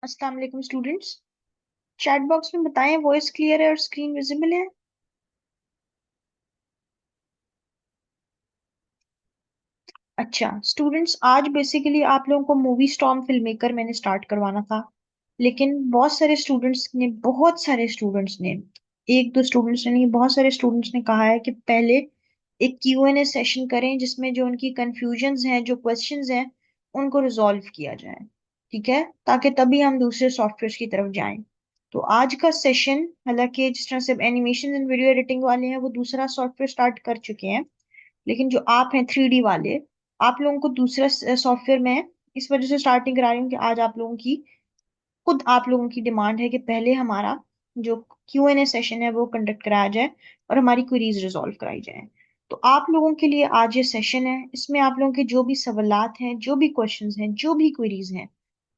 अस्सलाम वालेकुम students. Chat box में बताएं वॉइस क्लियर है और स्क्रीन विजिबल है। अच्छा स्टूडेंट्स, आज बेसिकली आप लोगों को मूवी स्टॉर्म फिल्म मेकर मैंने स्टार्ट करवाना था, लेकिन बहुत सारे स्टूडेंट्स ने एक दो स्टूडेंट्स ने नहीं, बहुत सारे स्टूडेंट्स ने कहा है कि पहले एक Q&A सेशन करें जिसमें जो उनकी कंफ्यूजन्स हैं, जो क्वेश्चंस हैं, उनको रिजॉल्व किया जाए। ठीक है, ताकि तभी हम दूसरे सॉफ्टवेयर की तरफ जाएं। तो आज का सेशन, हालांकि जिस तरह से एनिमेशन एंड वीडियो एडिटिंग वाले हैं वो दूसरा सॉफ्टवेयर स्टार्ट कर चुके हैं, लेकिन जो आप हैं 3D वाले, आप लोगों को दूसरा सॉफ्टवेयर में इस वजह से स्टार्टिंग करा रही हूँ कि आज आप लोगों की, खुद आप लोगों की डिमांड है कि पहले हमारा जो Q&A सेशन है वो कंडक्ट कराया जाए और हमारी क्वेरीज रिजॉल्व कराई जाए। तो आप लोगों के लिए आज ये सेशन है, इसमें आप लोगों के जो भी सवालात हैं, जो भी क्वेश्चंस हैं, जो भी क्वेरीज हैं,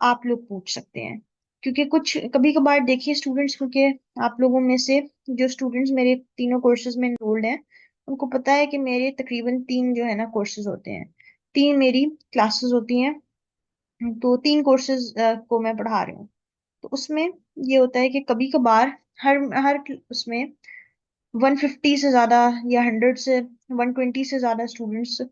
आप लोग पूछ सकते हैं। क्योंकि कुछ कभी कभार देखिए स्टूडेंट्स, क्योंकि आप लोगों में से जो स्टूडेंट्स मेरे तीनों कोर्सेज में एनरोल्ड हैं, उनको पता है कि मेरे तकरीबन तीन जो है ना कोर्सेज होते हैं, तीन मेरी क्लासेस होती हैं। तो तीन कोर्सेज को मैं पढ़ा रही हूँ। तो उसमें ये होता है कि कभी कभार हर हर उसमें 150 से ज्यादा या 100 से 120 से ज्यादा स्टूडेंट्स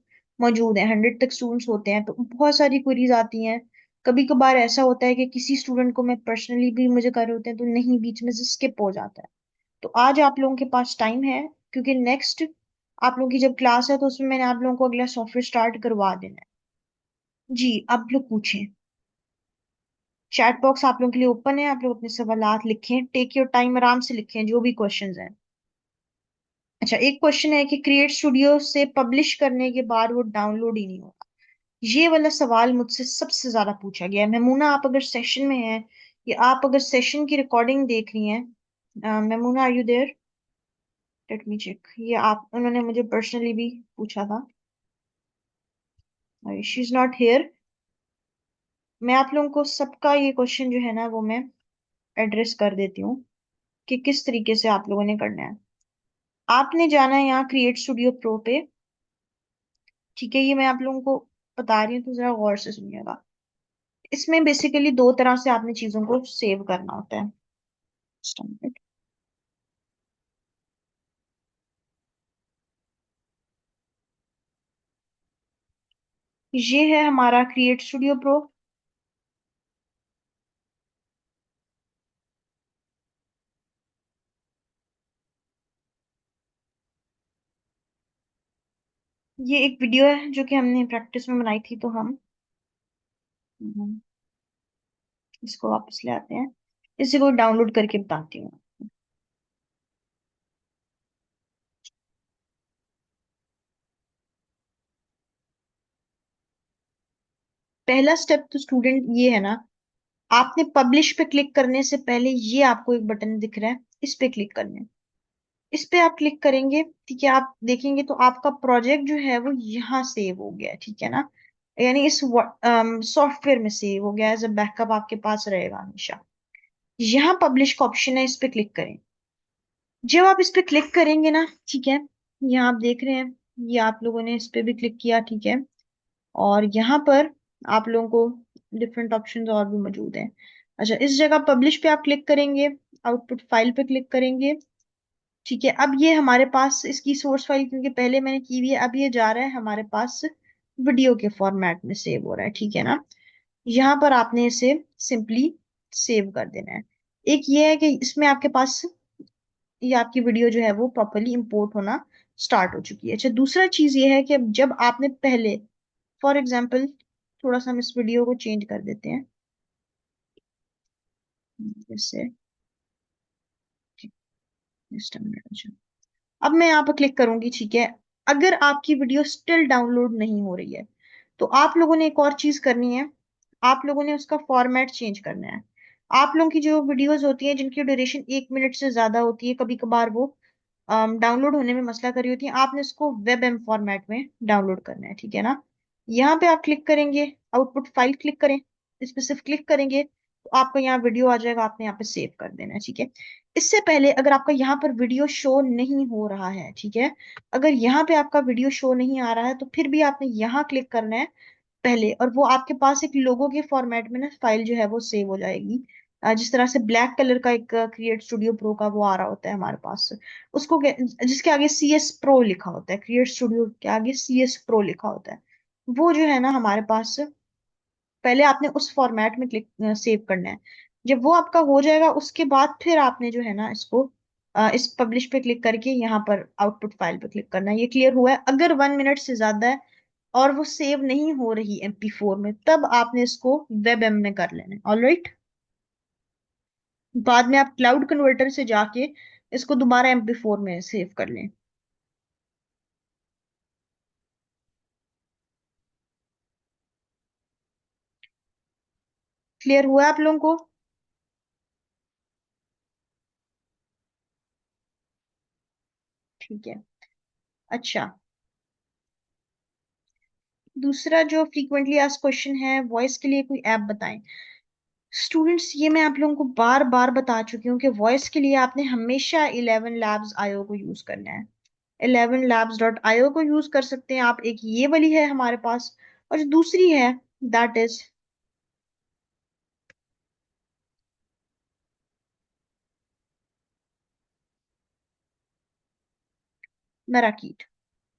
मौजूद हैं, 100 तक स्टूडेंट्स होते हैं, तो बहुत सारी क्वेरीज आती हैं। कभी कभार ऐसा होता है कि किसी स्टूडेंट को मैं पर्सनली भी मुझे कर रहे होते हैं तो नहीं, बीच में से स्किप हो जाता है। तो आज आप लोगों के पास टाइम है, क्योंकि नेक्स्ट आप लोगों की जब क्लास है तो उसमें मैंने आप लोगों को अगला सॉफ्टवेयर स्टार्ट करवा देना है। जी, आप लोग पूछें। चैट बॉक्स आप लोगों के लिए ओपन है, आप लोग अपने सवालात लिखें, टेक योर टाइम, आराम से लिखें जो भी क्वेश्चंस हैं। अच्छा, एक क्वेश्चन है कि क्रिएट स्टूडियो से पब्लिश करने के बाद वो डाउनलोड ही नहीं होता। ये वाला सवाल मुझसे सबसे ज्यादा पूछा गया है। मेमूना, आप अगर सेशन में हैं या आप अगर सेशन की रिकॉर्डिंग देख रही हैं, Memuna are you there? Let me check. ये आप, उन्होंने मुझे पर्सनली भी पूछा था। She is not here. मैं आप लोगों को सबका ये क्वेश्चन जो है ना वो मैं एड्रेस कर देती हूँ कि किस तरीके से आप लोगों ने करना है। आपने जाना है यहाँ क्रिएट स्टूडियो प्रो पे। ठीक है, ये मैं आप लोगों को बता रही हूँ तो जरा गौर से सुनिएगा। इसमें बेसिकली दो तरह से आपने चीजों को सेव करना होता है। Just a minute। ये है हमारा क्रिएट स्टूडियो प्रो। ये एक वीडियो है जो कि हमने प्रैक्टिस में बनाई थी, तो हम इसको वापस ले आते हैं, इसे को डाउनलोड करके बताती हूँ। पहला स्टेप तो स्टूडेंट ये है ना, आपने पब्लिश पे क्लिक करने से पहले ये आपको एक बटन दिख रहा है, इस पे क्लिक करना है। इस पे आप क्लिक करेंगे, ठीक है, आप देखेंगे तो आपका प्रोजेक्ट जो है वो यहाँ सेव हो गया है, ठीक है ना, यानी इस सॉफ्टवेयर में सेव हो गया, एज अ बैकअप आपके पास रहेगा हमेशा। यहाँ पब्लिश का ऑप्शन है, इस पे क्लिक करें। जब आप इस पे क्लिक करेंगे ना, ठीक है, यहाँ आप देख रहे हैं, ये आप लोगों ने इस पे भी क्लिक किया, ठीक है, और यहाँ पर आप लोगों को डिफरेंट ऑप्शंस और भी मौजूद हैं। अच्छा, इस जगह पब्लिश पे आप क्लिक करेंगे, आउटपुट फाइल पे क्लिक करेंगे। ठीक है, अब ये हमारे पास इसकी सोर्स फाइल, क्योंकि पहले मैंने की हुई है, अब ये जा रहा है हमारे पास वीडियो के फॉर्मेट में सेव हो रहा है, ठीक है ना। यहाँ पर आपने इसे सिंपली सेव कर देना है। एक ये है कि इसमें आपके पास ये आपकी वीडियो जो है वो प्रॉपरली इंपोर्ट होना स्टार्ट हो चुकी है। अच्छा, दूसरा चीज ये है कि अब जब आपने पहले, फॉर एग्जाम्पल, थोड़ा सा हम इस वीडियो को चेंज कर देते हैं जैसे, just a minute, अच्छा। अब मैं यहाँ पर क्लिक करूंगी, ठीक है। अगर आपकी वीडियो स्टिल डाउनलोड नहीं हो रही है तो आप लोगों ने एक और चीज करनी है, आप लोगों ने उसका फॉर्मेट चेंज करना है। आप लोगों की जो वीडियोस होती हैं जिनकी ड्यूरेशन 1 मिनट से ज्यादा होती है, कभी कभार वो डाउनलोड होने में मसला कर रही होती है, आपने उसको वेब एम फॉर्मेट में डाउनलोड करना है, ठीक है ना। यहाँ पे आप क्लिक करेंगे, आउटपुट फाइल क्लिक करें, इस पे सिर्फ क्लिक करेंगे तो आपका यहाँ वीडियो आ जाएगा, आपने यहाँ पे सेव कर देना है, ठीक है। इससे पहले अगर आपका यहाँ पर वीडियो शो नहीं हो रहा है, ठीक है, अगर यहाँ पे आपका वीडियो शो नहीं आ रहा है तो फिर भी आपने यहाँ क्लिक करना है, पहले, और वो आपके पास एक लोगो के फॉर्मेट में ना फाइल जो है वो सेव हो जाएगी। जिस तरह से ब्लैक कलर का एक क्रिएट स्टूडियो प्रो का वो आ रहा होता है हमारे पास, जिसके आगे सी एस प्रो लिखा होता है, क्रिएट स्टूडियो के आगे सी एस प्रो लिखा होता है, वो जो है ना हमारे पास, पहले आपने उस फॉर्मेट में क्लिक सेव करना है। जब वो आपका हो जाएगा उसके बाद फिर आपने जो है ना इसको इस पब्लिश पे क्लिक करके यहाँ पर आउटपुट फाइल पे क्लिक करना है। ये क्लियर हुआ है? अगर 1 मिनट से ज्यादा है और वो सेव नहीं हो रही MP4 में, तब आपने इसको वेब एम में कर लेना है। ऑलराइट, बाद में आप क्लाउड कन्वर्टर से जाके इसको दोबारा MP4 में सेव कर लें। क्लियर हुआ है आप लोगों को? ठीक है। अच्छा, दूसरा जो फ्रीक्वेंटली आस्क्ड क्वेश्चन है, वॉइस के लिए कोई ऐप बताएं। स्टूडेंट्स, ये मैं आप लोगों को बार बार बता चुकी हूँ कि वॉइस के लिए आपने हमेशा 11 labs IO को यूज करना है। 11labs.io को यूज कर सकते हैं आप, एक ये वाली है हमारे पास, और जो दूसरी है दैट इज मेराकीट।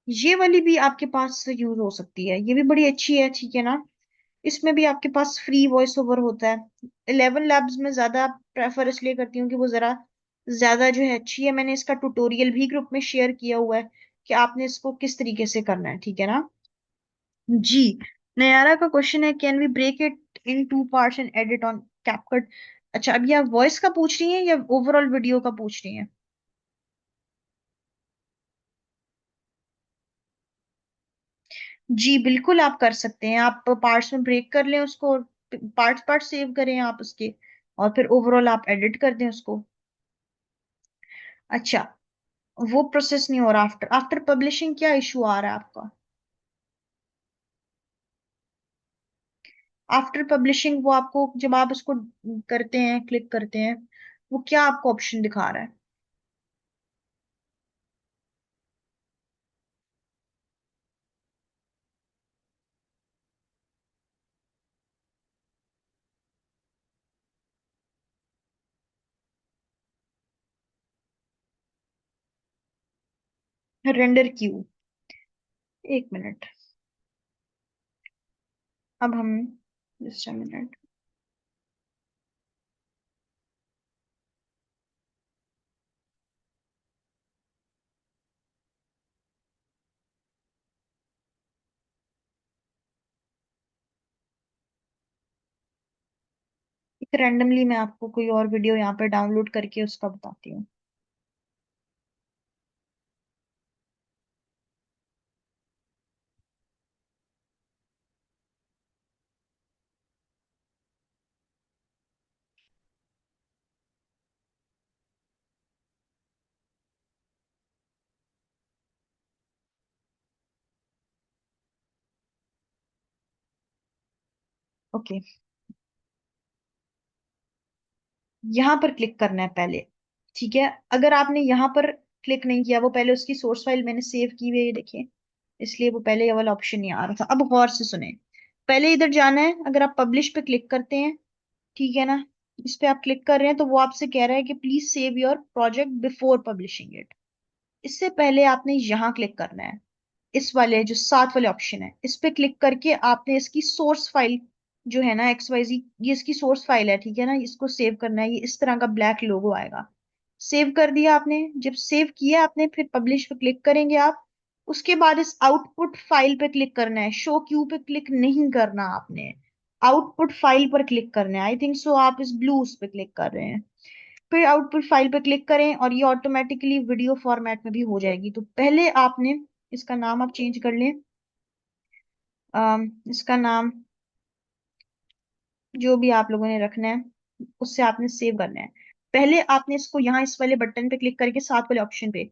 ये वाली भी आपके पास यूज हो सकती है, ये भी बड़ी अच्छी है, ठीक है ना। इसमें भी आपके पास फ्री वॉइस ओवर होता है। 11 labs में ज्यादा प्रेफर इसलिए करती हूँ कि वो जरा ज्यादा जो है अच्छी है। मैंने इसका ट्यूटोरियल भी ग्रुप में शेयर किया हुआ है कि आपने इसको किस तरीके से करना है, ठीक है ना। जी, नयारा का क्वेश्चन है, can we break it in 2 parts and edit on CapCut. अच्छा, अभी आप वॉइस का पूछ रही हैं या ओवरऑल वीडियो का पूछ रही हैं? जी बिल्कुल, आप कर सकते हैं। आप पार्ट्स में ब्रेक कर लें उसको, पार्ट्स पार्ट सेव करें आप उसके, और फिर ओवरऑल आप एडिट कर दें उसको। अच्छा, वो प्रोसेस नहीं हो रहा आफ्टर आफ्टर पब्लिशिंग, क्या इशू आ रहा है आपका? आफ्टर पब्लिशिंग वो आपको, जब आप उसको करते हैं, क्लिक करते हैं, वो क्या आपको ऑप्शन दिखा रहा है? रेंडर क्यू, एक मिनट। अब हम, जस्ट अ मिनट। एक रैंडमली मैं आपको कोई और वीडियो यहाँ पर डाउनलोड करके उसका बताती हूँ। ओके, यहाँ पर क्लिक करना है पहले, ठीक है। अगर आपने यहाँ पर क्लिक नहीं किया, वो पहले उसकी सोर्स फाइल मैंने सेव की हुई है, ये देखिए, इसलिए वो पहले ये वाला ऑप्शन नहीं आ रहा था। अब गौर से सुने, पहले इधर जाना है। अगर आप पब्लिश पे क्लिक करते हैं, ठीक है ना, इस पे आप क्लिक कर रहे हैं, तो वो आपसे कह रहा है कि please save your project before publishing it. इससे पहले आपने यहाँ क्लिक करना है, इस वाले जो साथ वाले ऑप्शन है, इस पे क्लिक करके आपने इसकी सोर्स फाइल जो है ना XYZ, ये इसकी सोर्स फाइल है, ठीक है ना, इसको सेव करना है। ये इस तरह का ब्लैक लोगो आएगा। सेव कर दिया आपने। जब सेव किया आपने, फिर पब्लिश पे क्लिक करेंगे आप। उसके बाद इस आउटपुट फाइल पे क्लिक करना है, शो क्यू पे क्लिक नहीं करना आपने, आउटपुट फाइल पर क्लिक करना है। आई थिंक सो आप इस ब्लू उस पे क्लिक कर रहे हैं। फिर आउटपुट फाइल पे क्लिक करें और ये ऑटोमेटिकली वीडियो फॉर्मेट में भी हो जाएगी। तो पहले आपने, इसका नाम आप चेंज कर लें, इसका नाम जो भी आप लोगों ने रखना है उससे आपने सेव करना है। पहले आपने इसको यहाँ इस वाले बटन पे क्लिक करके साथ वाले ऑप्शन पे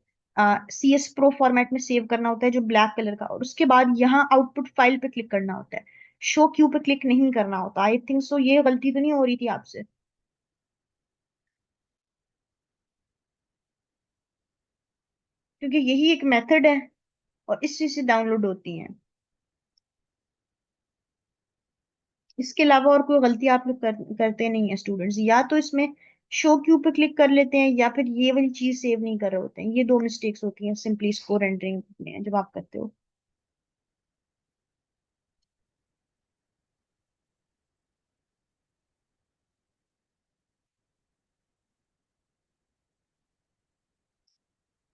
CS Pro फॉर्मेट में सेव करना होता है, जो ब्लैक कलर का, और उसके बाद यहाँ आउटपुट फाइल पे क्लिक करना होता है। शो क्यू पे क्लिक नहीं करना होता। आई थिंक सो ये गलती तो नहीं हो रही थी आपसे? क्योंकि यही एक मेथड है और इसी से डाउनलोड होती हैं। इसके अलावा और कोई गलती आप लोग करते नहीं है स्टूडेंट्स, या तो इसमें शो क्यू पे क्लिक कर लेते हैं या फिर ये वाली चीज सेव नहीं कर रहे होते हैं। ये दो मिस्टेक्स होती हैं सिंपली स्कोर एंटरिंग में जब आप करते हो।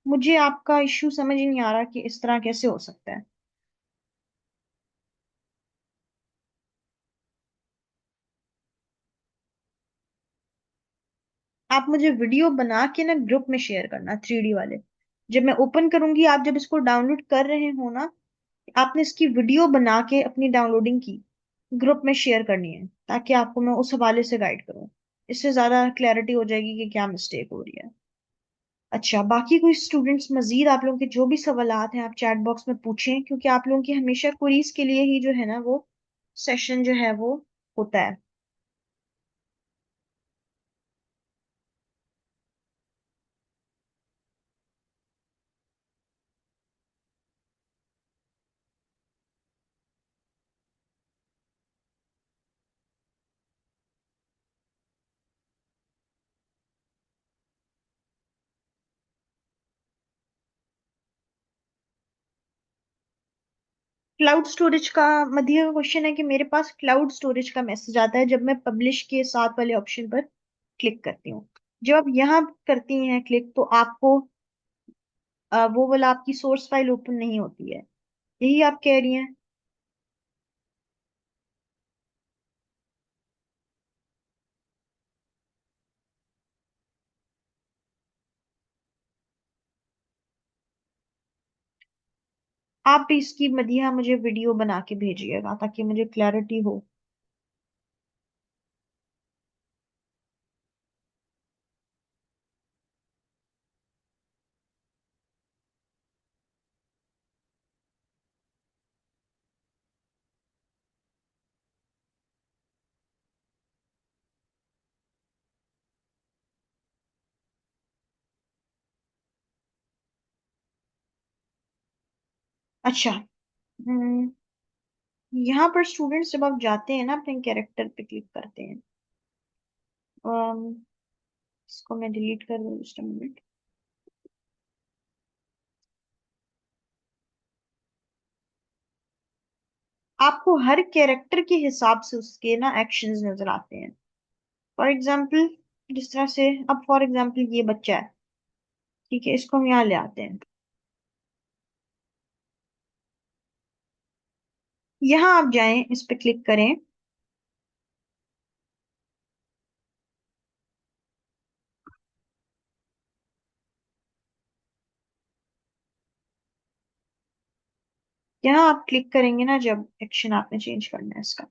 मुझे आपका इश्यू समझ ही नहीं आ रहा कि इस तरह कैसे हो सकता है। आप मुझे वीडियो बना के ना ग्रुप में शेयर करना, 3D वाले। जब मैं ओपन करूंगी, आप जब इसको डाउनलोड कर रहे हो ना, आपने इसकी वीडियो बना के अपनी डाउनलोडिंग की ग्रुप में शेयर करनी है, ताकि आपको मैं उस हवाले से गाइड करूं। इससे ज्यादा क्लैरिटी हो जाएगी कि क्या मिस्टेक हो रही है। अच्छा, बाकी कोई स्टूडेंट्स मजीद आप लोगों के जो भी सवालात हैं आप चैट बॉक्स में पूछें, क्योंकि आप लोगों की हमेशा क्वेरीज के लिए ही जो है ना वो सेशन जो है वो होता है। क्लाउड स्टोरेज का मध्य का क्वेश्चन है कि मेरे पास क्लाउड स्टोरेज का मैसेज आता है जब मैं पब्लिश के साथ वाले ऑप्शन पर क्लिक करती हूँ। जब आप यहाँ करती हैं क्लिक, तो आपको वो वाला आपकी सोर्स फाइल ओपन नहीं होती है। यही आप कह रही हैं। आप भी इसकी मदिया मुझे वीडियो बना के भेजिएगा ताकि मुझे क्लैरिटी हो। अच्छा। हम्म, यहाँ पर स्टूडेंट्स जब आप जाते हैं ना अपने कैरेक्टर पे क्लिक करते हैं, अम, इसको मैं डिलीट कर दूँ जस्ट मिनट। आपको हर कैरेक्टर के हिसाब से उसके ना एक्शंस नजर आते हैं। फॉर एग्जाम्पल, जिस तरह से अब फॉर एग्जाम्पल ये बच्चा है, ठीक है, इसको हम यहाँ ले आते हैं। यहाँ आप जाएं, इस पे क्लिक करें। यहाँ आप क्लिक करेंगे ना, जब एक्शन आपने चेंज करना है इसका,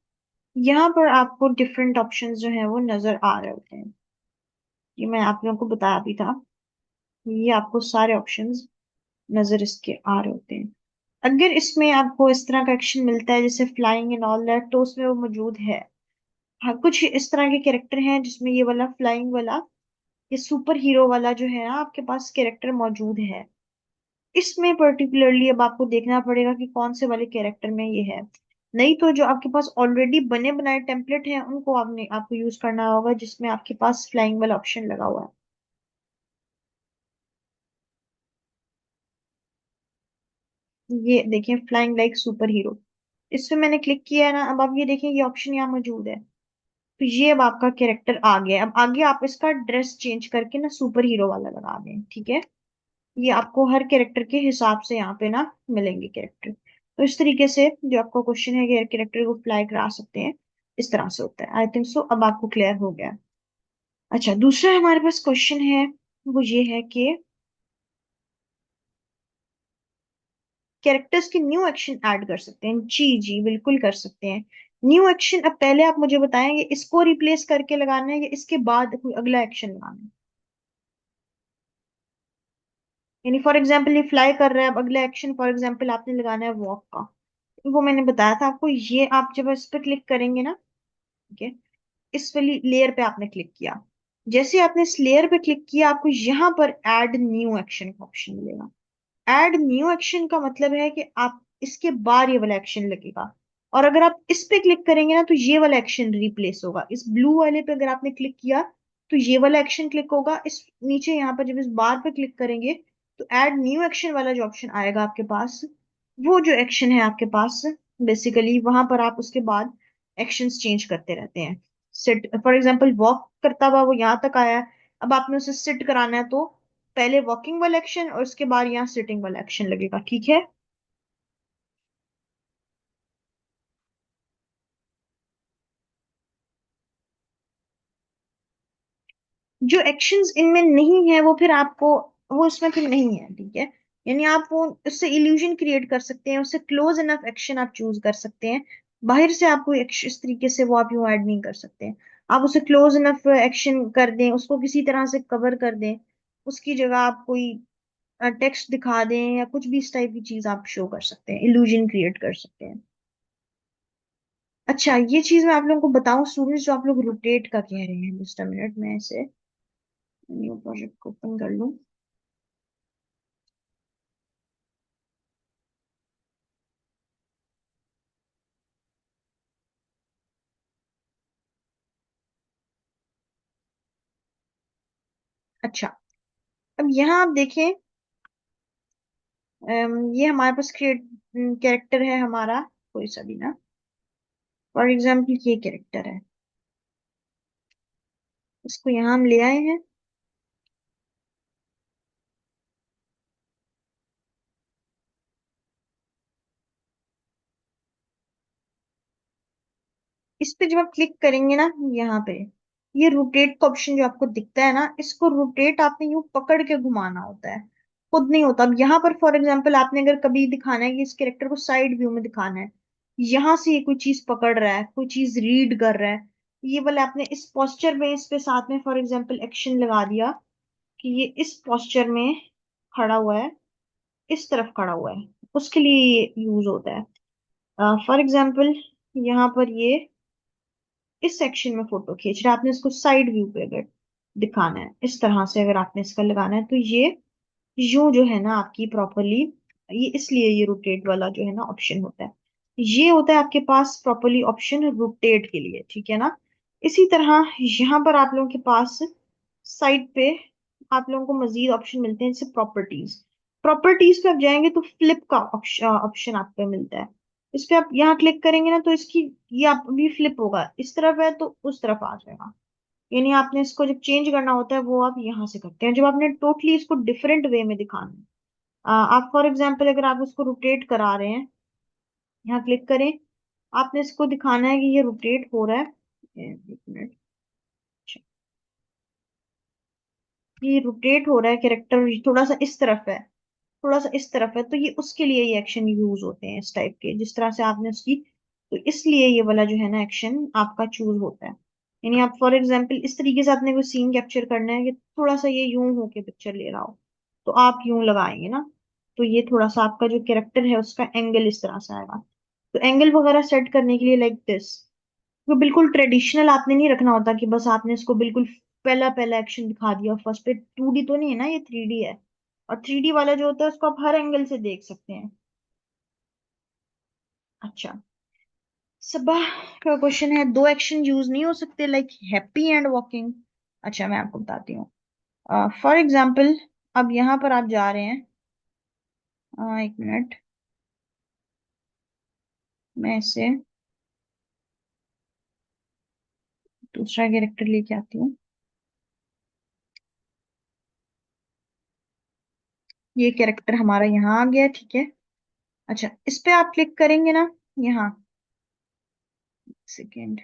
यहाँ पर आपको डिफरेंट ऑप्शंस जो है वो नजर आ रहे होते हैं। ये मैं आप लोगों को बताया भी था। ये आपको सारे ऑप्शंस नजर इसके आ रहे होते हैं। अगर इसमें आपको इस तरह का एक्शन मिलता है जैसे फ्लाइंग एंड ऑल दैट, तो उसमें वो मौजूद है। हाँ, कुछ इस तरह के कैरेक्टर हैं जिसमें ये वाला फ्लाइंग वाला, ये सुपर हीरो वाला जो है ना आपके पास कैरेक्टर मौजूद है। इसमें पर्टिकुलरली अब आपको देखना पड़ेगा कि कौन से वाले कैरेक्टर में ये है। नहीं तो जो आपके पास ऑलरेडी बने बनाए टेम्पलेट हैं उनको आपने आपको यूज करना होगा, जिसमें आपके पास फ्लाइंग वाला ऑप्शन लगा हुआ है। ये देखें, फ्लाइंग लाइक सुपर हीरो। इस पे मैंने क्लिक किया है ना, अब आप ये देखें ये ऑप्शन यहाँ मौजूद है। तो ये अब आपका कैरेक्टर आ गया है। अब आगे आप इसका ड्रेस चेंज करके ना सुपर हीरो वाला लगा दें, ठीक है। ये आपको हर कैरेक्टर के हिसाब से यहाँ पे ना मिलेंगे कैरेक्टर। तो इस तरीके से जो आपका क्वेश्चन है कि कैरेक्टर को फ्लाई करा सकते हैं, इस तरह से होता है। आई थिंक सो अब आपको क्लियर हो गया। अच्छा, दूसरा हमारे पास क्वेश्चन है, वो ये है कि कैरेक्टर्स के न्यू एक्शन ऐड कर सकते हैं। जी जी, बिल्कुल कर सकते हैं। न्यू एक्शन, अब पहले आप मुझे बताएं ये इसको रिप्लेस करके लगाना है या इसके बाद कोई अगला एक्शन लगाना है। यानी फॉर एग्जाम्पल ये फ्लाई कर रहा है, अब अगला एक्शन फॉर एग्जाम्पल आपने लगाना है वॉक का। वो मैंने बताया था आपको, ये आप जब इस पे क्लिक करेंगे ना, ठीक है, इस वाली लेयर पे आपने क्लिक किया। जैसे आपने इस लेयर पे क्लिक किया, आपको यहाँ पर ऐड न्यू एक्शन का ऑप्शन मिलेगा। ऐड न्यू एक्शन का मतलब है कि आप इसके बाद ये वाला एक्शन लगेगा। और अगर आप इस पे क्लिक करेंगे ना तो ये वाला एक्शन रिप्लेस होगा, इस ब्लू वाले पे अगर आपने क्लिक किया तो ये वाला एक्शन क्लिक होगा, इस नीचे यहाँ पर जब इस बार पे क्लिक करेंगे तो ऐड न्यू एक्शन वाला जो ऑप्शन आएगा आपके पास, वो जो एक्शन है आपके पास बेसिकली वहां पर आप उसके बाद एक्शंस चेंज करते रहते हैं। सिट फॉर एग्जांपल वॉक करता हुआ वो यहाँ तक आया है, अब आपने उसे सिट कराना है तो पहले वॉकिंग वाला एक्शन और उसके बाद यहाँ सिटिंग वाला एक्शन लगेगा, ठीक है। जो एक्शंस इनमें नहीं है वो फिर आपको, वो इसमें फिर नहीं है, ठीक है। यानी आप वो उससे इल्यूजन क्रिएट कर सकते हैं, उससे क्लोज इनफ एक्शन आप चूज कर सकते हैं। बाहर से आप कोई इस तरीके से वो आप यूं ऐड नहीं कर सकते हैं। आप उसे क्लोज इनफ एक्शन कर दें, उसको किसी तरह से कवर कर दें, उसकी जगह आप कोई टेक्स्ट दिखा दें या कुछ भी इस टाइप की चीज आप शो कर सकते हैं, इल्यूजन क्रिएट कर सकते हैं। अच्छा ये चीज मैं आप लोगों को बताऊं स्टूडेंट्स, जो आप लोग रोटेट का कह रहे हैं, जस्ट अ मिनट में इसे न्यू प्रोजेक्ट को ओपन कर लूं। अच्छा अब यहाँ आप देखें, ये हमारे पास क्रिएट कैरेक्टर है हमारा, कोई सा भी ना, फॉर एग्जाम्पल ये कैरेक्टर है, इसको यहाँ हम ले आए हैं। इस पे जब आप क्लिक करेंगे ना यहाँ पे, ये रोटेट का ऑप्शन जो आपको दिखता है ना, इसको रोटेट आपने यूं पकड़ के घुमाना होता है, खुद नहीं होता। अब यहाँ पर फॉर एग्जाम्पल आपने अगर कभी दिखाना है कि इस कैरेक्टर को साइड व्यू में दिखाना है, यहाँ से ये कोई चीज पकड़ रहा है, कोई चीज रीड कर रहा है, ये वाला आपने इस पोस्चर में इस पे साथ में फॉर एग्जाम्पल एक्शन लगा दिया कि ये इस पोस्चर में खड़ा हुआ है, इस तरफ खड़ा हुआ है, उसके लिए ये यूज होता है। फॉर एग्जाम्पल यहाँ पर ये इस सेक्शन में फोटो खींच रहा है, आपने इसको साइड व्यू पे अगर दिखाना है, इस तरह से अगर आपने इसका लगाना है तो ये यूं जो है ना आपकी प्रॉपरली, ये इसलिए ये रोटेट वाला जो है ना ऑप्शन होता है, ये होता है आपके पास प्रॉपरली ऑप्शन रोटेट के लिए, ठीक है ना। इसी तरह यहाँ पर आप लोगों के पास साइड पे आप लोगों को मजीद ऑप्शन मिलते हैं, जैसे प्रॉपर्टीज। प्रॉपर्टीज पे आप जाएंगे तो फ्लिप का ऑप्शन आपको मिलता है। इस पे आप यहाँ क्लिक करेंगे ना तो इसकी, ये आप भी फ्लिप होगा, इस तरफ है तो उस तरफ आ जाएगा। यानी आपने इसको जब चेंज करना होता है वो आप यहाँ से करते हैं, जब आपने टोटली इसको डिफरेंट वे में दिखाना है। आप फॉर एग्जाम्पल अगर आप इसको रोटेट करा रहे हैं, यहाँ क्लिक करें, आपने इसको दिखाना है कि ये रोटेट हो रहा है, एक मिनट, ये रोटेट हो रहा है कैरेक्टर थोड़ा सा इस तरफ है, थोड़ा सा इस तरफ है, तो ये उसके लिए ये एक्शन यूज होते हैं इस टाइप के, जिस तरह से आपने उसकी, तो इसलिए ये वाला जो है ना एक्शन आपका चूज होता है। यानी आप फॉर एग्जांपल इस तरीके से आपने कोई सीन कैप्चर करना है कि थोड़ा सा ये यूं होके पिक्चर ले रहा हो, तो आप यूं लगाएंगे ना, तो ये थोड़ा सा आपका जो कैरेक्टर है उसका एंगल इस तरह से आएगा। तो एंगल वगैरह सेट करने के लिए लाइक दिस, वो बिल्कुल ट्रेडिशनल आपने नहीं रखना होता कि बस आपने इसको बिल्कुल पहला पहला एक्शन दिखा दिया फर्स्ट पे, 2D तो नहीं है ना, ये 3D है। और 3D वाला जो होता है उसको आप हर एंगल से देख सकते हैं। अच्छा सबा का क्वेश्चन है, दो एक्शन यूज नहीं हो सकते लाइक हैप्पी एंड वॉकिंग। अच्छा मैं आपको बताती हूँ। फॉर एग्जाम्पल अब यहाँ पर आप जा रहे हैं, एक मिनट, मैं इससे दूसरा कैरेक्टर लेके आती हूँ। ये कैरेक्टर हमारा यहाँ आ गया, ठीक है। अच्छा इस पे आप क्लिक करेंगे ना, यहाँ सेकेंड,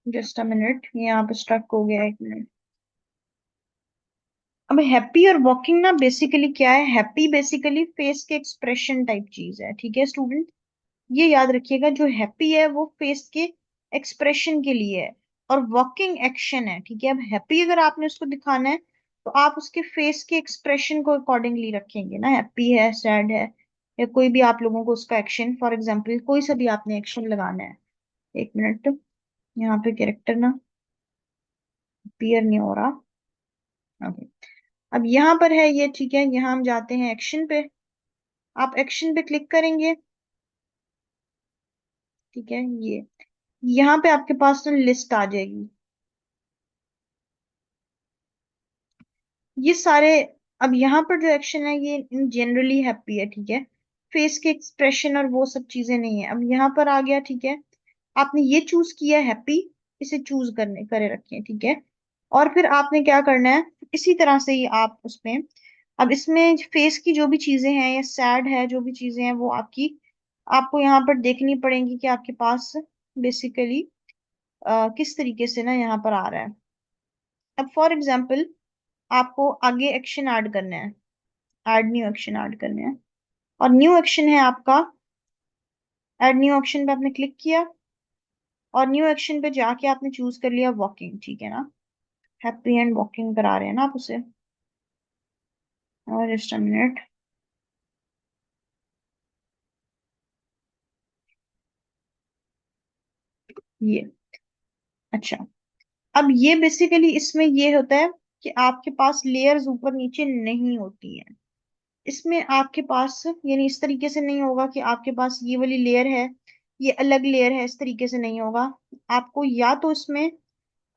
जस्ट अ मिनट, ये यहाँ पे स्ट्रक हो गया, एक मिनट। अब हैप्पी और वॉकिंग ना बेसिकली क्या है, हैप्पी बेसिकली फेस के एक्सप्रेशन टाइप चीज है, ठीक है स्टूडेंट। ये याद रखिएगा, जो हैप्पी है वो फेस के एक्सप्रेशन के लिए है, और वॉकिंग एक्शन है। ठीक है, अब हैप्पी अगर आपने उसको दिखाना है तो आप उसके फेस के एक्सप्रेशन को अकॉर्डिंगली रखेंगे ना, हैप्पी है, सैड है, या कोई भी आप लोगों को उसका एक्शन, फॉर एग्जाम्पल कोई सा भी आपने एक्शन लगाना है। एक मिनट, यहाँ पे कैरेक्टर ना अपीयर नहीं हो रहा। ओके, अब यहाँ पर है ये। ठीक है, यहाँ हम जाते हैं एक्शन पे। आप एक्शन पे क्लिक करेंगे। ठीक है, ये यहाँ पे आपके पास ना लिस्ट आ जाएगी, ये सारे। अब यहाँ पर जो एक्शन है ये जनरली हैप्पी है। ठीक है, फेस के एक्सप्रेशन और वो सब चीजें नहीं है। अब यहाँ पर आ गया। ठीक है, आपने ये चूज किया हैप्पी, इसे चूज करने करे रखें। ठीक है, और फिर आपने क्या करना है, इसी तरह से ही आप उसमें, अब इसमें फेस की जो भी चीजें हैं या सैड है, जो भी चीजें हैं वो आपकी, आपको यहाँ पर देखनी पड़ेंगी कि आपके पास बेसिकली किस तरीके से ना यहाँ पर आ रहा है। अब फॉर एग्जाम्पल आपको आगे एक्शन ऐड करना है, ऐड न्यू एक्शन ऐड करने हैं, और न्यू एक्शन है आपका, ऐड न्यू एक्शन पे आपने क्लिक किया, और न्यू एक्शन पे जाके आपने चूज कर लिया वॉकिंग। ठीक है ना, हैप्पी एंड वॉकिंग करा रहे हैं ना आप उसे। और जस्ट अ मिनट, ये, अच्छा। अब ये बेसिकली इसमें ये होता है कि आपके पास लेयर्स ऊपर नीचे नहीं होती हैं। इसमें आपके पास यानी इस तरीके से नहीं होगा कि आपके पास ये वाली लेयर है, ये अलग लेयर है, इस तरीके से नहीं होगा। आपको या तो इसमें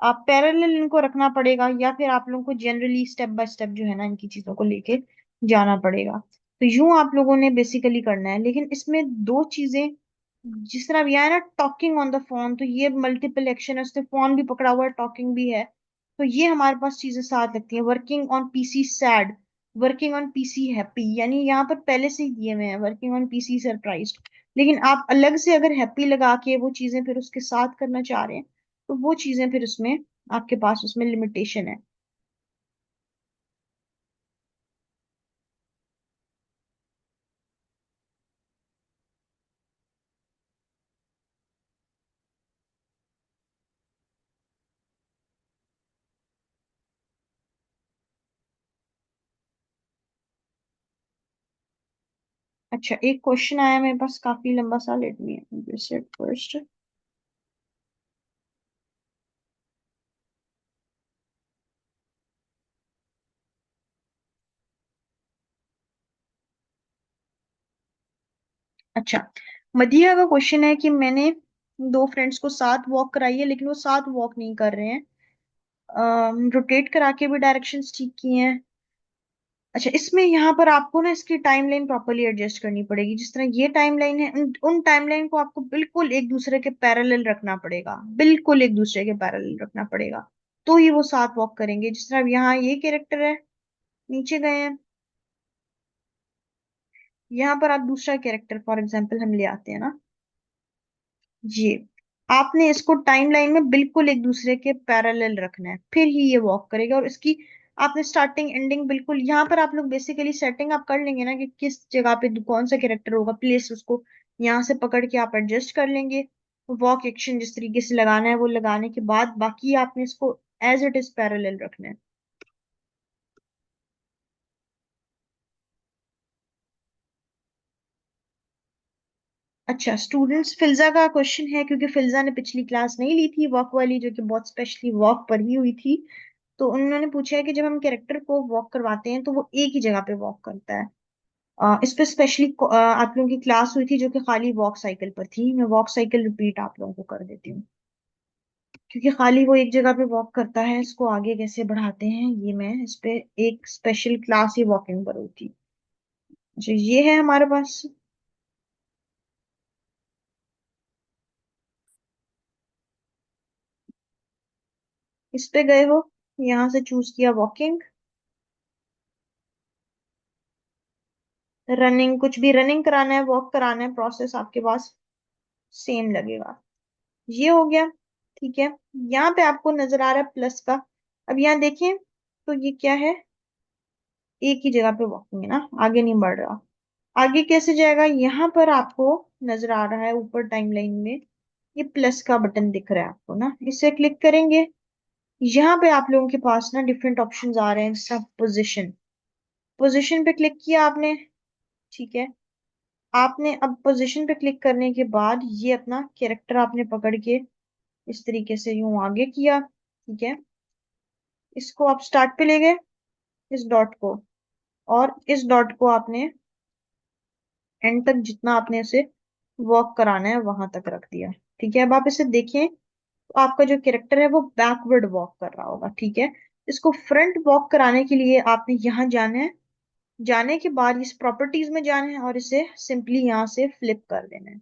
आप पैरेलल इनको रखना पड़ेगा, या फिर आप लोगों को जनरली स्टेप बाय स्टेप जो है ना इनकी चीजों को लेके जाना पड़ेगा। तो यूं आप लोगों ने बेसिकली करना है, लेकिन इसमें दो चीजें, जिस तरह अब यहाँ है ना टॉकिंग ऑन द फोन, तो ये मल्टीपल एक्शन है, उसने फोन भी पकड़ा हुआ है, टॉकिंग भी है। तो ये हमारे पास चीजें साथ लगती हैं। Working on PC sad, working on PC happy, यानी यहाँ पर पहले से ही दिए हुए हैं वर्किंग ऑन पीसी सरप्राइज्ड। लेकिन आप अलग से अगर हैप्पी लगा के वो चीजें फिर उसके साथ करना चाह रहे हैं, तो वो चीजें फिर उसमें आपके पास उसमें लिमिटेशन है। अच्छा, एक क्वेश्चन आया मेरे पास काफी लंबा सा, लेट मी फर्स्ट। अच्छा, मदिया का क्वेश्चन है कि मैंने दो फ्रेंड्स को साथ वॉक कराई है, लेकिन वो साथ वॉक नहीं कर रहे हैं, रोटेट करा के भी डायरेक्शंस ठीक किए हैं। अच्छा, इसमें यहाँ पर आपको ना इसकी टाइमलाइन प्रॉपर्ली एडजस्ट करनी पड़ेगी। जिस तरह ये टाइमलाइन है, उन टाइमलाइन को आपको बिल्कुल एक दूसरे के पैरेलल रखना पड़ेगा, बिल्कुल एक दूसरे के पैरेलल रखना पड़ेगा, तो ही वो साथ वॉक करेंगे। जिस तरह अब यहाँ ये कैरेक्टर है, नीचे गए हैं, यहाँ पर आप दूसरा कैरेक्टर फॉर एग्जाम्पल हम ले आते हैं ना, ये, आपने इसको टाइमलाइन में बिल्कुल एक दूसरे के पैरेलल रखना है, फिर ही ये वॉक करेगा। और इसकी आपने स्टार्टिंग एंडिंग बिल्कुल, यहाँ पर आप लोग बेसिकली सेटिंग आप कर लेंगे ना कि किस जगह पे कौन सा कैरेक्टर होगा, प्लेस उसको यहाँ से पकड़ के आप एडजस्ट कर लेंगे। वॉक एक्शन जिस तरीके से लगाना है वो लगाने के बाद बाकी आपने इसको एज इट इज पैरेलल रखना है। अच्छा, स्टूडेंट्स फिल्जा का क्वेश्चन है, क्योंकि फिल्जा ने पिछली क्लास नहीं ली थी वॉक वाली, जो कि बहुत स्पेशली वॉक पर ही हुई थी। तो उन्होंने पूछा है कि जब हम कैरेक्टर को वॉक करवाते हैं तो वो एक ही जगह पे वॉक करता है। इस पे स्पेशली आप लोगों की क्लास हुई थी जो कि खाली वॉक साइकिल पर थी। मैं वॉक साइकिल रिपीट आप लोगों को कर देती हूँ, क्योंकि खाली वो एक जगह पे वॉक करता है, इसको आगे कैसे बढ़ाते हैं ये मैं इस पे एक स्पेशल क्लास ही वॉकिंग पर हुई थी। जो ये है हमारे पास, इस पे गए हो, यहाँ से चूज किया वॉकिंग, रनिंग, कुछ भी रनिंग कराना है वॉक कराना है, प्रोसेस आपके पास सेम लगेगा। ये हो गया। ठीक है, यहाँ पे आपको नजर आ रहा है प्लस का। अब यहाँ देखें तो ये क्या है, एक ही जगह पे वॉकिंग है ना, आगे नहीं बढ़ रहा। आगे कैसे जाएगा, यहाँ पर आपको नजर आ रहा है ऊपर टाइमलाइन में, ये प्लस का बटन दिख रहा है आपको ना, इसे क्लिक करेंगे। यहाँ पे आप लोगों के पास ना डिफरेंट ऑप्शंस आ रहे हैं, जैसा पोजिशन, पोजिशन पे क्लिक किया आपने, ठीक है। आपने अब पोजिशन पे क्लिक करने के बाद ये अपना कैरेक्टर आपने पकड़ के इस तरीके से यूं आगे किया, ठीक है। इसको आप स्टार्ट पे ले गए, इस डॉट को, और इस डॉट को आपने एंड तक जितना आपने इसे वॉक कराना है वहां तक रख दिया, ठीक है। अब आप इसे देखें तो आपका जो कैरेक्टर है वो बैकवर्ड वॉक कर रहा होगा, ठीक है। इसको फ्रंट वॉक कराने के लिए आपने यहाँ जाना है, जाने के बाद इस प्रॉपर्टीज में जाना है और इसे सिंपली यहाँ से फ्लिप कर देना है,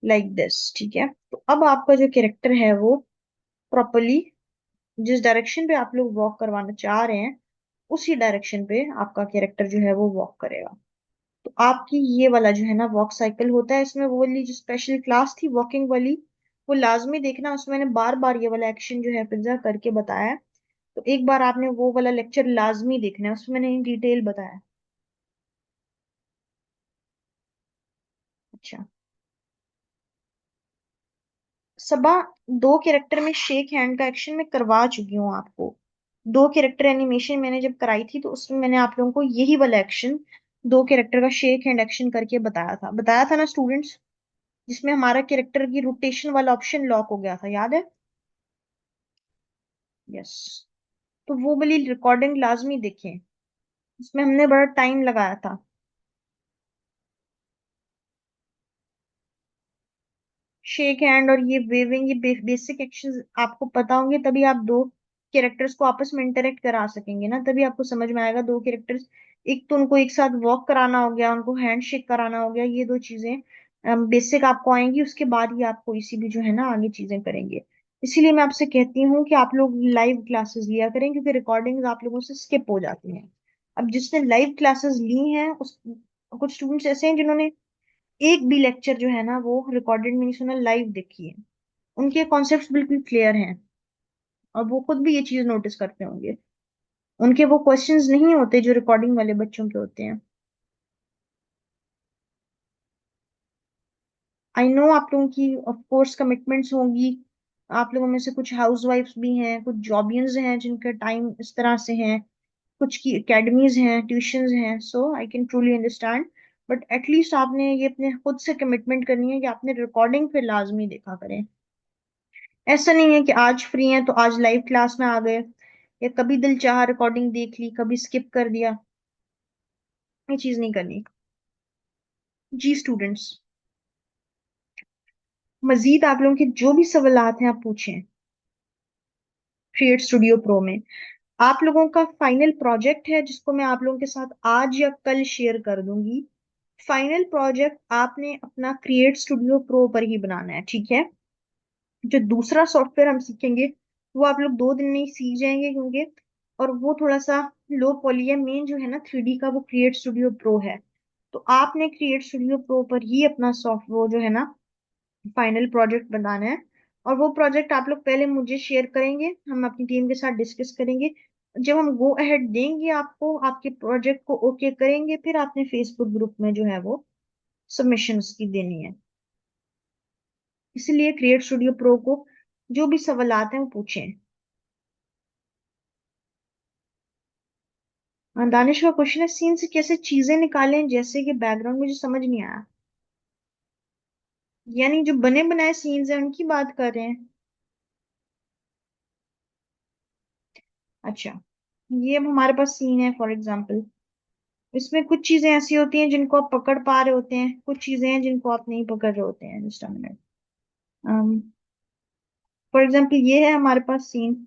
लाइक दिस, ठीक है। तो अब आपका जो कैरेक्टर है वो प्रॉपरली जिस डायरेक्शन पे आप लोग वॉक करवाना चाह रहे हैं उसी डायरेक्शन पे आपका कैरेक्टर जो है वो वॉक करेगा। तो आपकी ये वाला जो है ना वॉक साइकिल होता है, इसमें वो वाली जो स्पेशल क्लास थी वॉकिंग वाली, वो लाजमी देखना, उसमें मैंने बार बार ये वाला एक्शन जो है पिज्जा करके बताया है। तो एक बार आपने वो वाला लेक्चर लाजमी देखना है, उसमें मैंने इन डिटेल बताया है। अच्छा, सबा, दो कैरेक्टर में शेक हैंड का एक्शन मैं करवा चुकी हूँ आपको। दो कैरेक्टर एनिमेशन मैंने जब कराई थी तो उसमें मैंने आप लोगों को यही वाला एक्शन, दो कैरेक्टर का शेक हैंड एक्शन करके बताया था ना स्टूडेंट्स, जिसमें हमारा कैरेक्टर की रोटेशन वाला ऑप्शन लॉक हो गया था, याद है? यस। तो वो वाली रिकॉर्डिंग लाजमी देखें, उसमें हमने बड़ा टाइम लगाया था। शेक हैंड और ये वेविंग, ये बेसिक एक्शंस आपको पता होंगे, तभी आप दो कैरेक्टर्स को आपस में इंटरेक्ट करा सकेंगे ना, तभी आपको समझ में आएगा दो कैरेक्टर्स, एक तो उनको एक साथ वॉक कराना हो गया, उनको हैंड शेक कराना हो गया, ये दो चीजें बेसिक आपको आएंगी, उसके बाद ही आप कोई सी भी जो है ना आगे चीजें करेंगे। इसीलिए मैं आपसे कहती हूँ कि आप लोग लाइव क्लासेस लिया करें, क्योंकि रिकॉर्डिंग्स आप लोगों से स्किप हो जाती हैं। अब जिसने लाइव क्लासेस ली हैं उस, कुछ स्टूडेंट्स ऐसे हैं जिन्होंने एक भी लेक्चर जो है ना वो रिकॉर्डेड में नहीं सुना, लाइव देखी है, उनके कॉन्सेप्ट्स बिल्कुल क्लियर हैं, और वो खुद भी ये चीज नोटिस करते होंगे। उनके वो क्वेश्चंस नहीं होते जो रिकॉर्डिंग वाले बच्चों के होते हैं। आई नो आप लोगों की ऑफ कोर्स कमिटमेंट्स होंगी, आप लोगों में से कुछ हाउस वाइफ्स भी हैं, कुछ जॉबियंस हैं जिनका टाइम इस तरह से है, कुछ की एकेडमीज हैं, ट्यूशंस हैं, so I can truly understand. But at least आपने ये अपने खुद से कमिटमेंट करनी है कि आपने रिकॉर्डिंग फिर लाजमी देखा करें। ऐसा नहीं है कि आज फ्री हैं तो आज लाइव क्लास में आ गए, या कभी दिल चाहा रिकॉर्डिंग देख ली कभी स्किप कर दिया, ये चीज नहीं करनी। जी स्टूडेंट्स, मजीद आप लोगों के जो भी सवालात हैं आप पूछें क्रिएट स्टूडियो प्रो में। आप लोगों का फाइनल प्रोजेक्ट है जिसको मैं आप लोगों के साथ आज या कल शेयर कर दूंगी। फाइनल प्रोजेक्ट आपने अपना क्रिएट स्टूडियो प्रो पर ही बनाना है, ठीक है। जो दूसरा सॉफ्टवेयर हम सीखेंगे वो आप लोग 2 दिन में ही सीख जाएंगे, क्योंकि और वो थोड़ा सा लो पॉली है, मेन जो है ना 3D का वो क्रिएट स्टूडियो प्रो है। तो आपने क्रिएट स्टूडियो प्रो पर ही अपना सॉफ्टवेयर जो है ना फाइनल प्रोजेक्ट बनाना है। और वो प्रोजेक्ट आप लोग पहले मुझे शेयर करेंगे, हम अपनी टीम के साथ डिस्कस करेंगे, जब हम गो अहेड देंगे आपको आपके प्रोजेक्ट को ओके करेंगे, फिर आपने फेसबुक ग्रुप में जो है वो सबमिशंस की देनी है। इसलिए क्रिएट स्टूडियो प्रो को जो भी सवालात हैं वो पूछें। दानिश का क्वेश्चन है सीन से कैसे चीजें निकालें, जैसे कि बैकग्राउंड, मुझे समझ नहीं आया। यानी जो बने बनाए सीन्स हैं उनकी बात कर रहे हैं? अच्छा, ये अब हमारे पास सीन है फॉर एग्जांपल, इसमें कुछ चीजें ऐसी होती हैं जिनको आप पकड़ पा रहे होते हैं, कुछ चीजें हैं जिनको आप नहीं पकड़ रहे होते हैं। Just a minute, for example ये है हमारे पास सीन।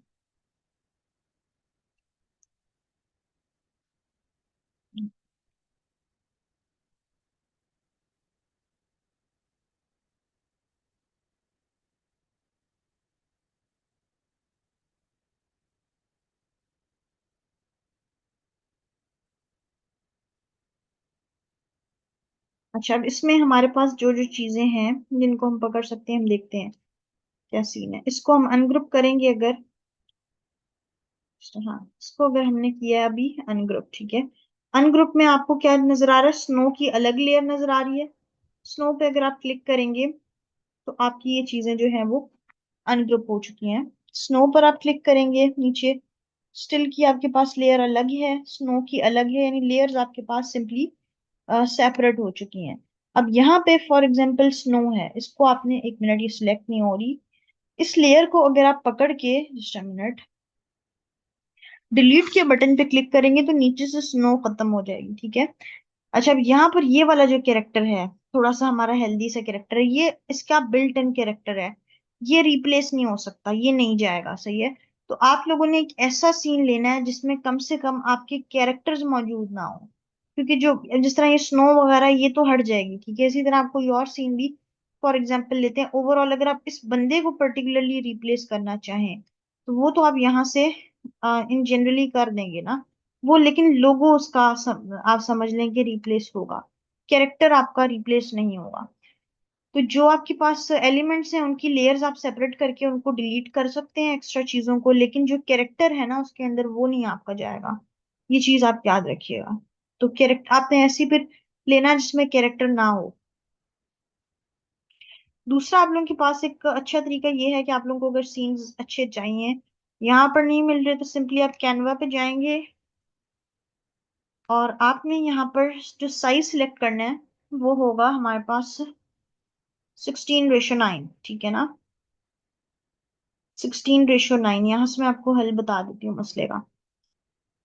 अच्छा, अब इसमें हमारे पास जो जो चीजें हैं जिनको हम पकड़ सकते हैं, हम देखते हैं क्या सीन है। इसको हम अनग्रुप करेंगे अगर, हाँ, इसको अगर हमने किया है अभी अनग्रुप, ठीक है। अनग्रुप में आपको क्या नजर आ रहा है, स्नो की अलग लेयर नजर आ रही है, स्नो पे अगर आप क्लिक करेंगे तो आपकी ये चीजें जो है वो अनग्रुप हो चुकी हैं। स्नो पर आप क्लिक करेंगे नीचे, स्टिल की आपके पास लेयर अलग है, स्नो की अलग है, यानी लेयर्स आपके पास सिंपली सेपरेट हो चुकी हैं। अब यहाँ पे फॉर एग्जांपल स्नो है, इसको आपने, एक मिनट, ये सिलेक्ट नहीं हो रही, इस लेयर को अगर आप पकड़ के, जस्ट अ मिनट, डिलीट के बटन पे क्लिक करेंगे तो नीचे से स्नो खत्म हो जाएगी, ठीक है। अच्छा, अब यहाँ पर ये वाला जो कैरेक्टर है, थोड़ा सा हमारा हेल्दी सा कैरेक्टर है, ये इसका बिल्ट इन कैरेक्टर है, ये रिप्लेस नहीं हो सकता, ये नहीं जाएगा, सही है। तो आप लोगों ने एक ऐसा सीन लेना है जिसमें कम से कम आपके कैरेक्टर्स मौजूद ना हो, क्योंकि जो, जिस तरह ये स्नो वगैरह ये तो हट जाएगी, ठीक है। इसी तरह आप कोई और सीन भी फॉर एग्जाम्पल लेते हैं, ओवरऑल अगर आप इस बंदे को पर्टिकुलरली रिप्लेस करना चाहें तो वो तो आप यहाँ से इन जनरली कर देंगे ना वो, लेकिन लोगो उसका आप समझ लें कि रिप्लेस होगा, कैरेक्टर आपका रिप्लेस नहीं होगा। तो जो आपके पास एलिमेंट्स हैं उनकी लेयर्स आप सेपरेट करके उनको डिलीट कर सकते हैं एक्स्ट्रा चीजों को, लेकिन जो कैरेक्टर है ना उसके अंदर वो नहीं आपका जाएगा, ये चीज आप याद रखिएगा। तो कैरेक्टर आपने ऐसी फिर लेना जिसमें कैरेक्टर ना हो। दूसरा, आप लोगों के पास एक अच्छा तरीका ये है कि आप लोगों को अगर सीन्स अच्छे चाहिए, यहाँ पर नहीं मिल रहे, तो सिंपली आप कैनवा पे जाएंगे और आपने यहाँ पर जो साइज सिलेक्ट करना है वो होगा हमारे पास 16:9, ठीक है ना। 16:9, यहाँ से मैं आपको हल बता देती हूँ मसले का।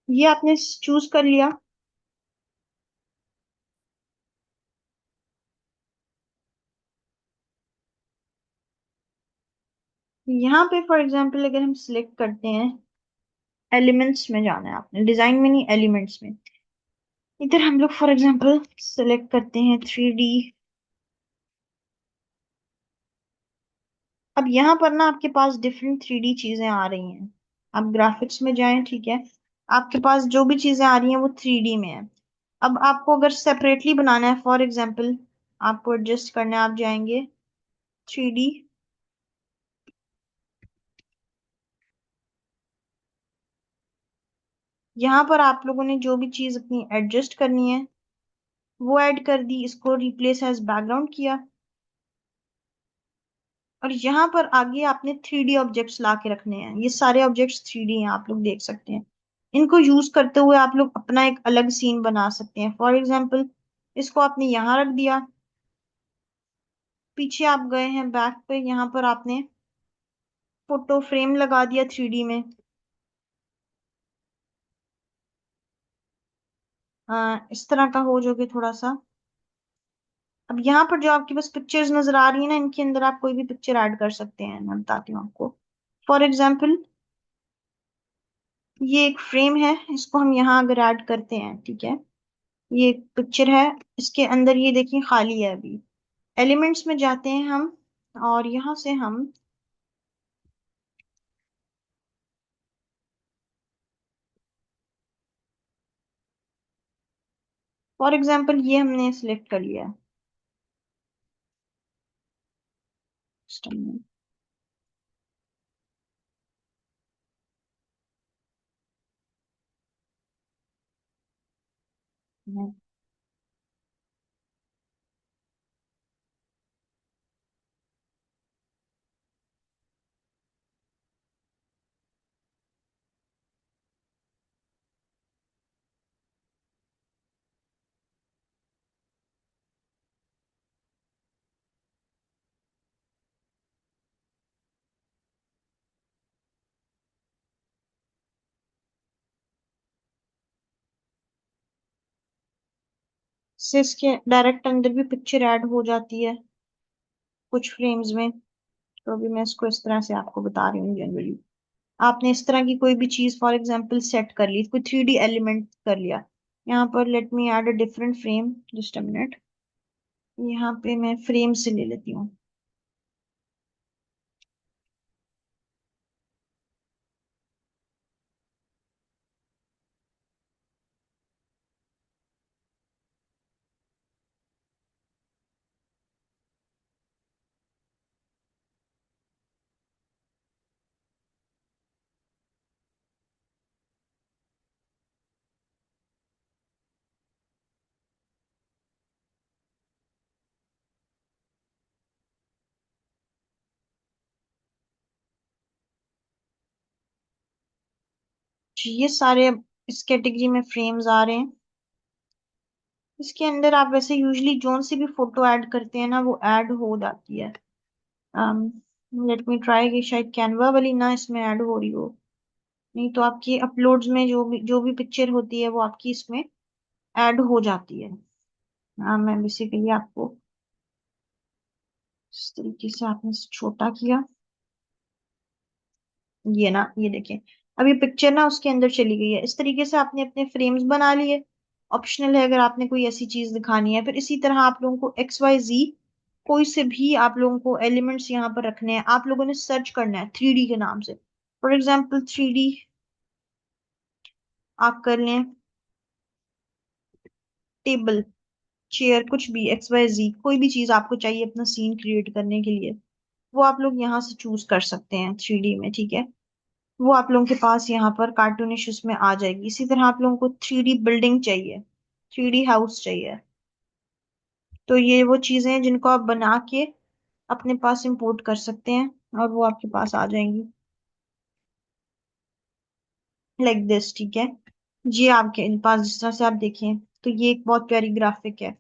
ये आपने चूज कर लिया। यहाँ पे फॉर एग्जांपल अगर हम सिलेक्ट करते हैं, एलिमेंट्स में जाना है आपने, डिजाइन में नहीं, एलिमेंट्स में। इधर हम लोग फॉर एग्जांपल सिलेक्ट करते हैं 3D। अब यहाँ पर ना आपके पास डिफरेंट 3D चीजें आ रही हैं। आप ग्राफिक्स में जाएं, ठीक है, आपके पास जो भी चीजें आ रही हैं वो 3D में है। अब आपको अगर सेपरेटली बनाना है, फॉर एग्जांपल आपको एडजस्ट करना है, आप जाएंगे 3D, यहाँ पर आप लोगों ने जो भी चीज अपनी एडजस्ट करनी है वो ऐड कर दी, इसको रिप्लेस एज बैकग्राउंड किया, और यहाँ पर आगे आपने 3D ऑब्जेक्ट्स ला के रखने हैं। ये सारे ऑब्जेक्ट्स 3D हैं, आप लोग देख सकते हैं। इनको यूज करते हुए आप लोग अपना एक अलग सीन बना सकते हैं। फॉर एग्जाम्पल इसको आपने यहाँ रख दिया, पीछे आप गए हैं बैक पे, यहाँ पर आपने फोटो फ्रेम लगा दिया 3D में। इस तरह का हो जोगे थोड़ा सा। अब यहाँ पर जो आपके पास पिक्चर्स नजर आ रही है ना, इनके अंदर आप कोई भी पिक्चर ऐड कर सकते हैं, मैं बताती हूँ आपको। फॉर एग्जाम्पल ये एक फ्रेम है, इसको हम यहाँ अगर ऐड करते हैं, ठीक है, ये एक पिक्चर है, इसके अंदर ये देखिए खाली है। अभी एलिमेंट्स में जाते हैं हम, और यहाँ से हम फॉर एग्जाम्पल ये हमने सिलेक्ट कर लिया है। से इसके डायरेक्ट अंदर भी पिक्चर ऐड हो जाती है कुछ फ्रेम्स में। तो अभी मैं इसको इस तरह से आपको बता रही हूँ जनरली। आपने इस तरह की कोई भी चीज फॉर एग्जांपल सेट कर ली, कोई 3D एलिमेंट कर लिया, यहाँ पर let me add a different frame, just a minute, यहाँ पे मैं फ्रेम से ले लेती हूँ। जी, ये सारे इस कैटेगरी में फ्रेम्स आ रहे हैं। इसके अंदर आप वैसे यूजली जोन से भी फोटो ऐड करते हैं ना, वो ऐड हो जाती है। लेट मी ट्राई कि शायद कैनवा वाली ना इसमें ऐड हो रही हो। नहीं तो आपकी अपलोड्स में जो भी पिक्चर होती है वो आपकी इसमें ऐड हो जाती है। मैं बेसिकली आपको इस तरीके से आपने इसे छोटा किया। ये ना, ये देखिए, अब ये पिक्चर ना उसके अंदर चली गई है। इस तरीके से आपने अपने फ्रेम्स बना लिए। ऑप्शनल है अगर आपने कोई ऐसी चीज दिखानी है। फिर इसी तरह आप लोगों को XYZ कोई से भी आप लोगों को एलिमेंट्स यहाँ पर रखने हैं। आप लोगों ने सर्च करना है 3D के नाम से। फॉर एग्जाम्पल 3D आप कर लें, टेबल, चेयर, कुछ भी XYZ कोई भी चीज आपको चाहिए अपना सीन क्रिएट करने के लिए, वो आप लोग यहाँ से चूज कर सकते हैं 3D में, ठीक है। वो आप लोगों के पास यहाँ पर कार्टूनिश उसमें आ जाएगी। इसी तरह आप लोगों को 3D बिल्डिंग चाहिए, 3D हाउस चाहिए, तो ये वो चीजें हैं जिनको आप बना के अपने पास इंपोर्ट कर सकते हैं और वो आपके पास आ जाएंगी लाइक दिस, ठीक है। जी, आपके पास जिस तरह से आप देखें, तो ये एक बहुत प्यारी ग्राफिक है।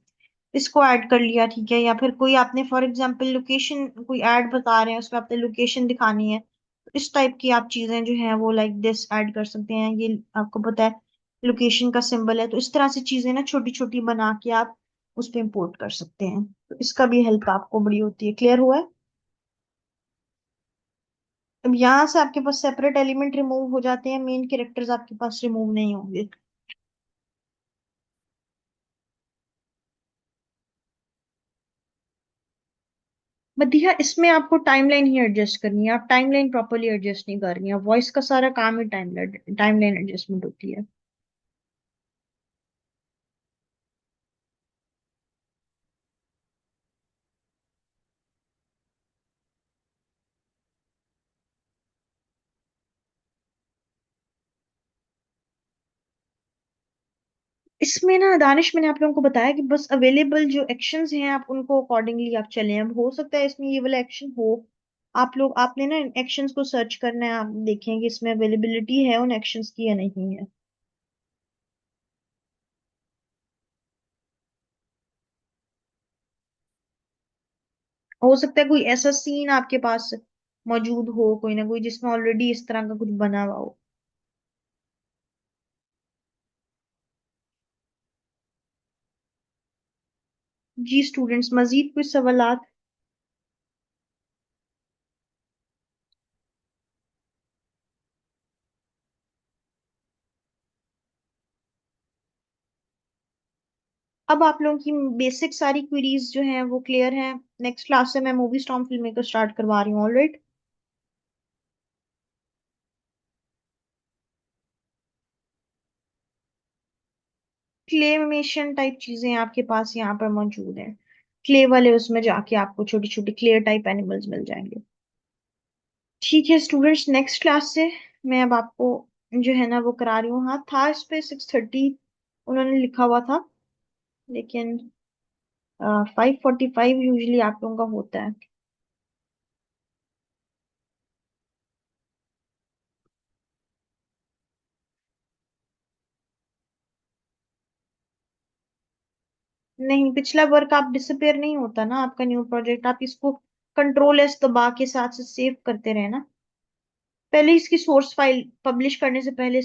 इसको ऐड कर लिया, ठीक है। या फिर कोई आपने फॉर एग्जांपल लोकेशन, कोई ऐड बता रहे हैं उसमें आपने लोकेशन दिखानी है, तो इस टाइप की आप चीजें जो हैं वो लाइक दिस ऐड कर सकते हैं। ये आपको पता है लोकेशन का सिंबल है, तो इस तरह से चीजें ना छोटी छोटी बना के आप उस पे इंपोर्ट कर सकते हैं। तो इसका भी हेल्प आपको बड़ी होती है। क्लियर हुआ है? अब यहाँ से आपके पास सेपरेट एलिमेंट रिमूव हो जाते हैं, मेन कैरेक्टर्स आपके पास रिमूव नहीं होंगे। बढ़िया, इसमें आपको टाइमलाइन ही एडजस्ट करनी है। आप टाइमलाइन प्रॉपरली एडजस्ट नहीं कर रही हैं। वॉइस का सारा काम ही टाइमलाइन एडजस्टमेंट होती है। इसमें ना दानिश, मैंने आप लोगों को बताया कि बस अवेलेबल जो एक्शंस हैं आप उनको अकॉर्डिंगली आप चलें। अब हो सकता है इसमें ये वाला एक्शन हो, आप लोग आपने ना एक्शंस को सर्च करना है, आप देखें कि इसमें अवेलेबिलिटी है उन एक्शंस की या नहीं है। हो सकता है कोई ऐसा सीन आपके पास मौजूद हो, कोई ना कोई, जिसमें ऑलरेडी इस तरह का कुछ बना हुआ हो। जी स्टूडेंट्स, मजीद कुछ सवालात? अब आप लोगों की बेसिक सारी क्वेरीज जो हैं वो क्लियर हैं। नेक्स्ट क्लास से मैं movie storm film maker start करवा रही हूँ, ऑलराइट। क्लेमेशन टाइप चीजें आपके पास यहाँ पर मौजूद हैं। क्ले वाले उसमें जाके आपको छोटी छोटी क्लेयर टाइप एनिमल्स मिल जाएंगे। ठीक है स्टूडेंट्स, नेक्स्ट क्लास से मैं अब आपको जो है ना वो करा रही हूँ। हाँ, था इस पे 6:30 उन्होंने लिखा हुआ था, लेकिन 5:45 यूजली आप लोगों का होता है। नहीं, पिछला वर्क आप डिसअपेयर नहीं होता ना आपका न्यू प्रोजेक्ट, आप इसको कंट्रोल S दबा के साथ से सेव करते रहे ना। पहले इसकी सोर्स फाइल पब्लिश करने से पहले